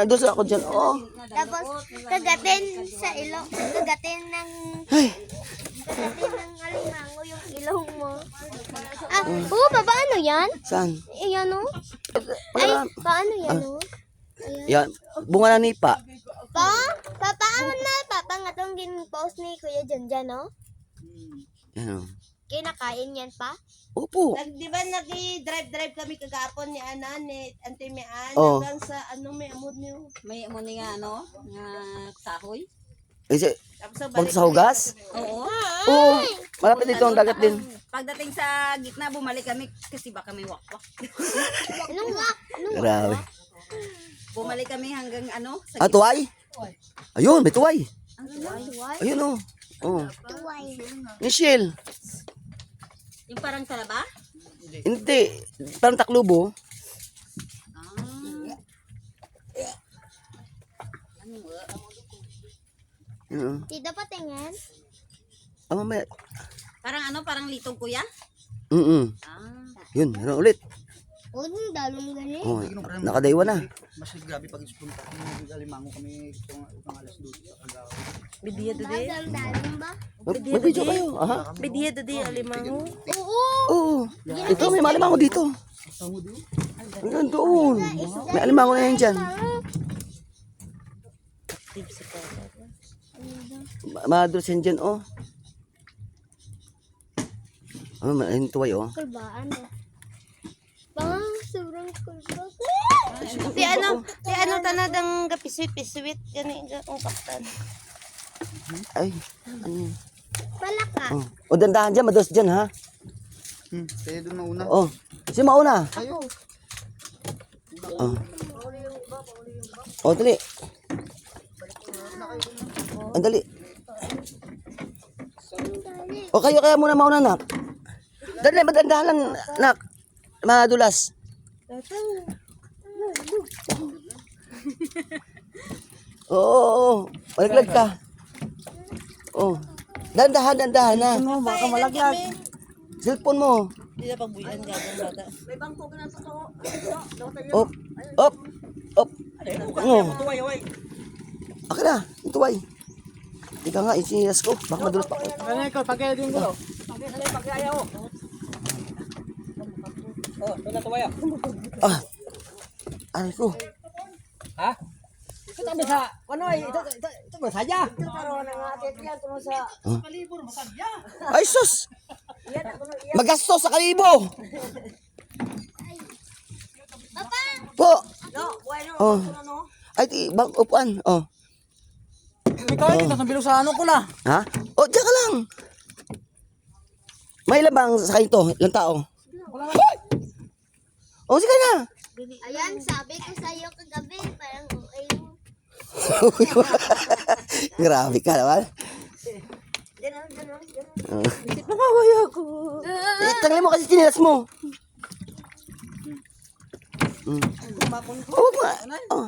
doon ako dyan. Oh. Tapos, kagatin sa ilong. Kagatin ng alimango yung ilong mo. Paano yan? Saan? Ayan o. Ay, paano yan o? Yan. Bunga ng nipa. Paano na? Nga itong gin-post ni Kuya Janjan, no? Yan o. Kinakain yan pa? Opo. Di ba nag-drive kami kagapon ni Ana, ni Auntie Mian, Oh. hanggang sa may amod niyo. May amo ni nga nga sahoy. Kasi, Tapos sa pag sa hugas? Oo. Oo. Malapit dito ang dagat din. Pagdating sa gitna, bumalik kami kasi baka may wakwak. Anong wak? Grabe. Bumalik kami hanggang sa Tuway? Ayun, may tuway. Tuway? Ayun o. Oh. Tuway. Michelle. Yung parang talaba? Hindi. Parang taklubo. Tida pa tingin? Mamaya. Parang litong kuya? Ah. Yun, meron ulit. Oo, dalong galing. Oh, nakadaywa na. Mas grabe pag ispunta kami ng alimango kami itong alas 2 sa Kagawa. Bidiya dede. Dalong ba? Mag-video kayo. Aha. Bidiya dede alimango. Oo. Oo. Ito, may alimango dito. Hanggang doon. May alimango na yan dyan. Madulas yan dyan, oh. Ano, may tuway, oh. Kulbaan ba? Sobrang kulba. Di ano tanadang gapiswit gani ang kaptan. Ay, ano. Palaka. Oh. O, dandahan dyan, madulas dyan, ha? Kaya doon mauna. Oh. Sino mauna? Ayo. Oh. Oh, dali. Ang dali. O, kayo kaya muna mauna, nak. Dali, madandahan lang, nak. Madulas. Oo. Malaglag ka. Oh. Dandahan na. Baka malaglag. Cellphone mo. Di na pagbuyan gagang bata. May bangko ka na sa to. Op. Op. Op. Oh. Tuway, oy. Akin na. Ito ay. Ika nga, isinilas ko. Baka madulas pa ko. Ano ko, pagkaya din ko. Pagkaya o. Oh, ito na tuway. Ah. Ay ko. Ha? Ito tabi sa, ano ay, ito ba sadya? Ay sus. Magastos sa kalibo. Papa! Po. No, bueno, Oh. ano? Ay, bang upuan. Oh. Ikaw ay kita sa bilo sa ano ko na. Ha? Oh, diyan ka lang. May ilan bang sakay ito? Ilang tao? Oh, sige na. Ayan, sabi ko sa'yo kagabi, parang okay mo. Grabe ka naman. Ganon. Nakawaya ko. Tanggalin mo kasi sinilas mo. Oh, wag nga. Oh.